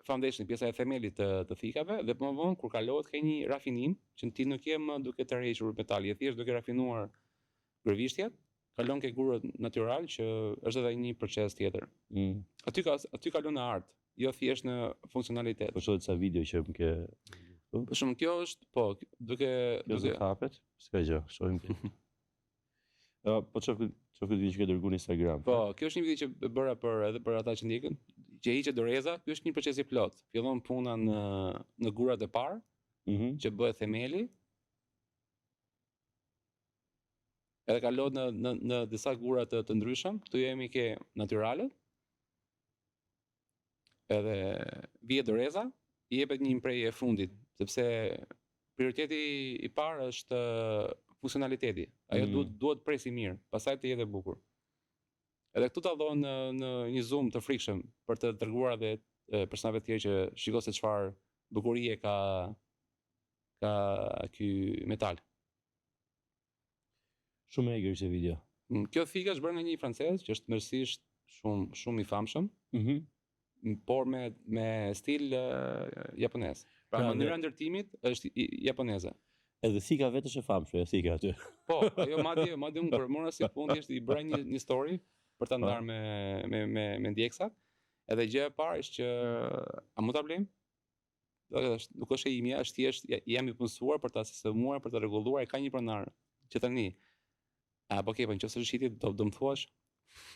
foundation, pjesa e themelit të thikave, dhe më vonë kur kalohet ka një rafinim, që ti nuk je më duke tërhequr metali, thjesht duke rafinuar gërvishtjet. Kalon ke gurët natyral që është edhe një proces tjetër. Aty kalon në art, jo thjesht në funksionalitet. Po shoh disa video që më ke. Për shembull, kjo është, po, duke hapet, s'ka gjë, shohim këtë. Po shoh këtë video që ke dërguar në Instagram. Po, kjo është një video që bëra edhe për ata që ndjekën, që hiqet doreza, ky është një proces i plot. Fillon puna në gurat e parë, që bëhet themeli. Edhe kalot në disa gura të ndryshëm, këtu jemi ke natyralet, edhe vije doreza, i jepet një imprejë e fundit, sepse prioriteti i parë është funksionaliteti. Ajo duhet presi mirë, pastaj të jetë e bukur. Edhe këtu ta dhonë në një zoom të frikshëm për të treguar edhe personave të tjerë që shikoj se çfarë bukurie ka ky metal. Shumë e egër që video. Kjo thika është bërë nga një francez që është mërësisht shumë i famshëm, por me stil japonez. Pra mënyra ndërtimit është japoneze. Edhe thika vetë është e famshme, thika aty. Po, ajo madje unë kur mora si punë thjesht i bëra një story për ta ndarë me ndjeksat. Edhe gjëja e parë është që a mund ta blejmë? Nuk është e imja, është thjesht jam i punësuar për ta sistemuar, për ta rregulluar, ka një pronar që tani po ke, po nëse është shiti do më thuash.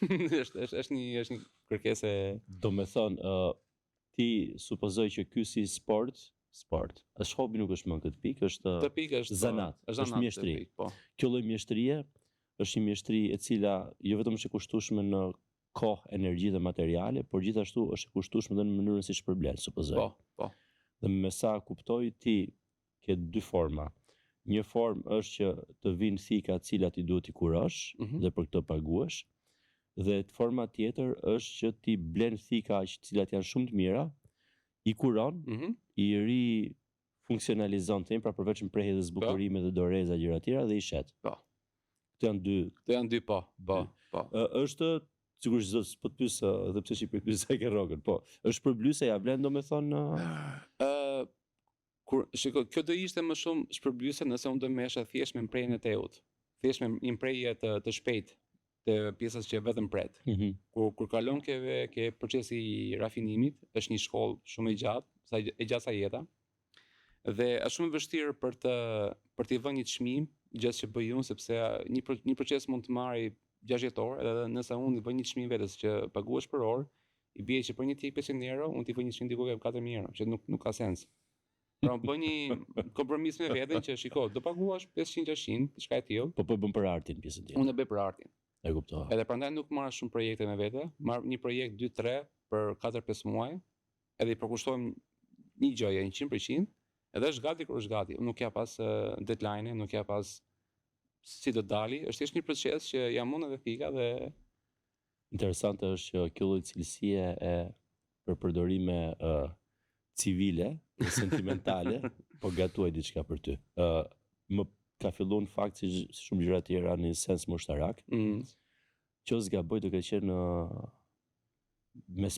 është një kërkesë. Do me thonë, ti supozoj që ky si sport, është hobi, nuk është më këtë pikë, është zanat, është mjeshtri. Kjo lloj mjeshtrie është një mjeshtri e cila jo vetëm është e kushtueshme në kohë, energji dhe materiale, por gjithashtu është e kushtueshme edhe në mënyrën si shpërblen, supozoj. Po. Dhe me sa kuptoj ti ke dy forma. Një formë është që të vinë thika të cilat i duhet i kurosh dhe për këtë paguash, dhe forma tjetër është që ti blen thika të cilat janë shumë të mira, i kuron, i funksionalizon tim, pra përveç në prehje dhe zbukurime dhe doreza gjëra tjera dhe i shet. Po. Këto janë dy. Këto janë dy, po. Është sigurisht s'po të pyes edhe pse shih pyes sa ke rrogën, po. Është përblyse ja vlen domethënë shiko, kjo do ishte më shumë shpërblyese nëse unë do mesha thjesht me mprejjen e teut. Thjesht me një mprejje të shpejtë të pjesës që vetëm pret. Kur kalon ke procesi i rafinimit, është një shkollë shumë e gjatë sa jeta. Dhe është shumë e vështirë për t'i vënë një çmim gjës që bëj unë, sepse një proces mund të marrë 60 orë, edhe nëse unë i bëj një çmim vetes që paguhesh për orë, i bie që për një tik 500 euro, unë t'i bëj një çmim diku 4000 euro, që nuk ka sens. Pra unë bëj një kompromis me veten që shiko, do paguash 500-600, diçka e tillë. Po bën për artin pjesën tjetër. Unë e bëj për artin. E kuptova. Edhe prandaj nuk marr shumë projekte me vete, marr një projekt 2-3 për 4-5 muaj, edhe i përkushtojmë një gjëje 100%, edhe është gati kur është gati. Unë nuk ja pas deadline, nuk ja pas si do dali, është thjesht një proces që jam unë edhe fika dhe interesante është që kjo lloj cilësie e për përdorime civile, sentimentale, po gatuaj diçka për ty. Më ka filluar në fakt si shumë gjëra tjera në sens moshtarak. Që zgaboj duke qenë në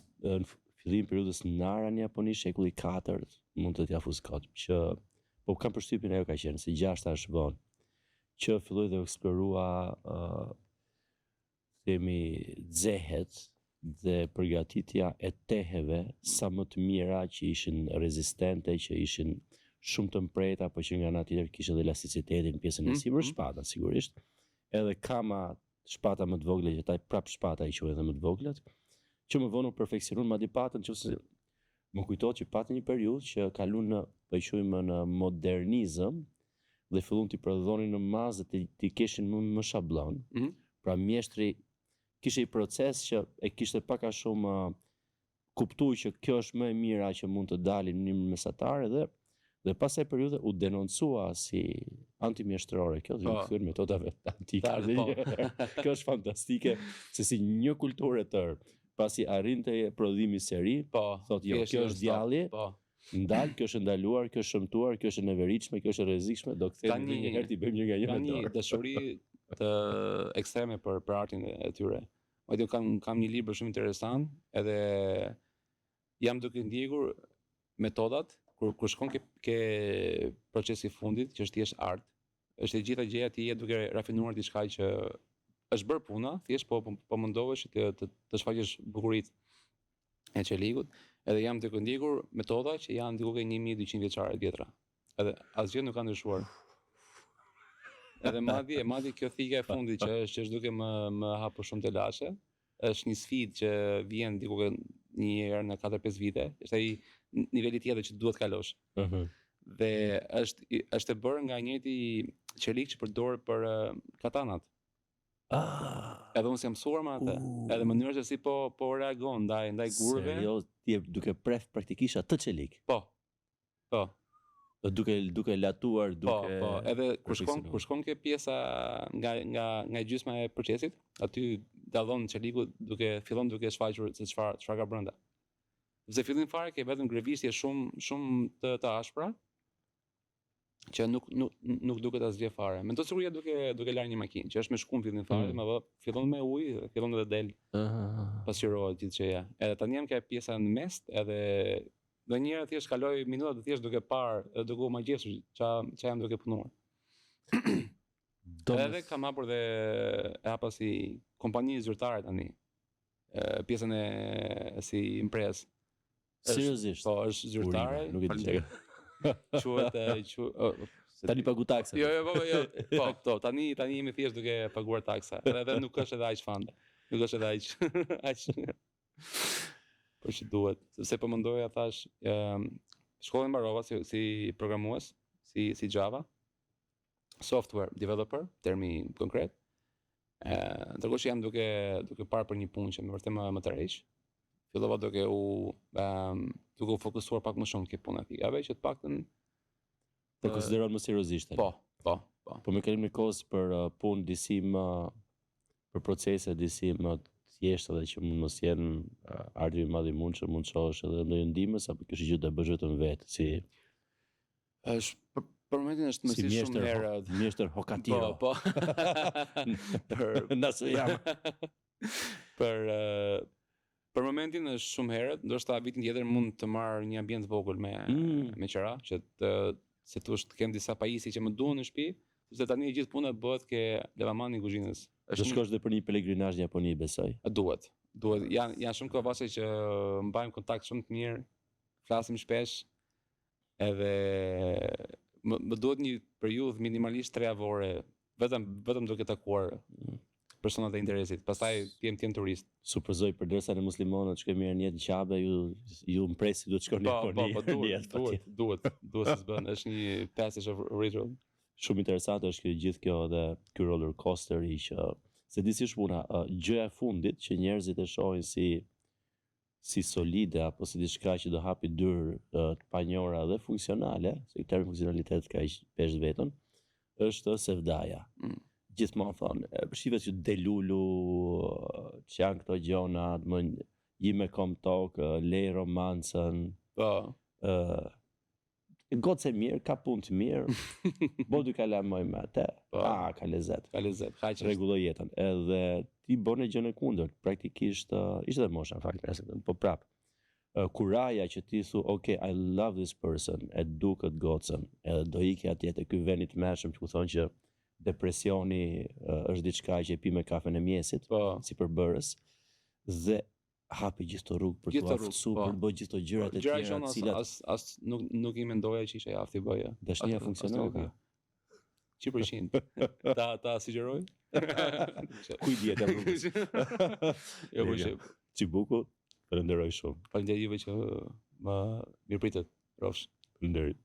fillim periudhës Narania apo në shekulli 4, mund të t'ja fus kot, që po kam përshtypjen ajo ka qenë si 6 është vonë, që filloi dhe eksplorua themi xehet dhe përgatitja e teheve sa më të mira që ishin rezistente, që ishin shumë të mprejta, po që nga ana tjetër kishte edhe elasticitetin pjesën e sipër shpata sigurisht. Edhe kama shpata më të vogla që prap shpata i quhen edhe më të voglat, që më vonë u perfeksionuan madje patën që më kujtohet që patë një periudhë që kalon në po i quajmë në modernizëm dhe filluan t'i prodhonin në mazë dhe t'i kishin më shablon. Pra mjeshtri kishte një proces që e kishte pak a shumë kuptuar që kjo është më e mira që mund të dalin në mënyrë mesatare dhe pas asaj periudhe u denoncua si antimjeshtrore. Kjo është kthyer metodave antike. Kjo është fantastike se si një kulturë e tërë pasi arrinte prodhimi i seri, thotë jo, kjo është djalli. Ndal, kjo është ndaluar, kjo është shëmtuar, kjo është e neveritshme, kjo është e rrezikshme, do kthehemi një herë t'i bëjmë një nga një. Ka një dashuri të ekstreme për artin e tyre. Madje kam një libër shumë interesant, edhe jam duke ndjekur metodat kur shkon ke procesi i fundit, që është thjesht art. Është e gjitha gjëja ti je duke rafinuar diçka që është bërë puna, thjesht po mundohesh të shfaqësh bukuritë e çelikut. Edhe jam duke ndjekur metoda që janë diku ke 1200 vjeçare vjetra. Edhe asgjë nuk ka ndryshuar. Edhe madje kjo thika e fundit që është duke më hapur shumë të lashe, është një sfidë që vjen diku një herë në 4-5 vite, është ai niveli tjetër që duhet kalosh. Dhe është e bërë nga njëti çelik që përdoret për katanat. Edhe unë s'jam mësuar me atë. Edhe mënyra se si po reagon ndaj gurëve. Serios, ti je duke pref praktikisht atë çelik. Po. Duke latuar, duke. Po. Edhe kur shkon ke pjesa nga gjysma e procesit, aty dallon çeliku fillon duke shfaqur se çfarë ka brenda. Sepse fillim fare ke vetëm grevishje shumë të ashpra, që nuk duket asgjë fare. Mendo siguria duke larë një makinë, që është me shkum fillim fare, më fillon me ujë, fillon edhe del. Pasqyrohet gjithë çeja. Edhe tani jam ke pjesa në mes, edhe ndonjëherë thjesht kaloj minuta të thjesht duke parë, duke u magjesur ç'a jam duke punuar. Edhe kam hapur dhe e hapa si kompani zyrtare tani. Pjesën e si imprez. Seriozisht. Po, është zyrtare. Nuk e di. Tani pagu taksa. Po, tani jemi thjesht duke paguar taksa. Edhe nuk është edhe aq fund. Nuk është edhe aq. Por që duhet, sepse po mendoja thash, shkollën mbarova si programues, si Java, software developer, termi konkret. Ndërkohë që jam duke parë për një punë që më vërtet më tërheq. Fillova duke u fokusuar pak më shumë ke puna fikave, që të paktën të konsiderohen më seriozisht. Po. Po me kalimin e kohës për punë disi më për procese disi më thjeshta dhe që mund mos jenë ardhi i madh i mundshëm, mund shohësh edhe ndonjë ndihmës apo kjo është gjë të bësh vetëm vetë, si Për momentin është më si shumë herë. Mjeshtër Hokatiro. Po. Nëse jam. Për momentin është shumë herët, ndoshta vitin tjetër mund të marr një ambient vogël me qira, që se thosh të kem disa pajisje që më duan në shtëpi, sepse tani e gjithë puna bëhet ke lavamani i kuzhinës. Do shkosh dhe për një pelegrinazh në Japoni, besoj. Duhet. Janë shumë kohëvase që mbajmë kontakt shumë të mirë, flasim shpesh, edhe më duhet një periudhë minimalisht 3 javore, vetëm duke takuar personat e interesit. Pastaj jem turist. Supozoj përderisa në muslimanët shkoj mirë në jetë në Qabe, ju mpresi duhet shkoni në Japoni. Duhet se s'bën. Është një passage of ritual. Shumë interesante është gjithë kjo dhe ky roller coaster i që se di si shpuna, gjëja e fundit që njerëzit e shohin si solide apo si diçka që do hapi dyrë të panjohura dhe funksionale, se termi funksionalitet ka pesh vetën, është sevdaja. Gjithmonë thonë, shihet që delulu, që janë këto gjona, ji me kom tokë, lej romancën, gocë e mirë, ka punë të mirë, bo dy kalamoj me atë, ka lezet. Rregulloj jetën. Edhe ti bën gjën e kundërt, praktikisht ishte dhe mosha në fakt, po prap. Kuraja që ti thu, okay, I love this person, e duket gocën, edhe do iki atje te ky vend i tmerrshëm që ku thonë që depresioni është diçka që e pi me kafen e mjesit, si përbërës, dhe hapi gjithë të rrugë për të aftësu, për të bëjë gjithë të gjërat e tjera, të cilat as nuk i mendoja që isha aftë i bëja. Dashnia funksionon ka. 100%. Ta sugjeroj? Kuj dihet jam rrugës. Jo, po Cibuku, falenderoj shumë. Faleminderit juve që më mirëpritet. Rofsh. Faleminderit.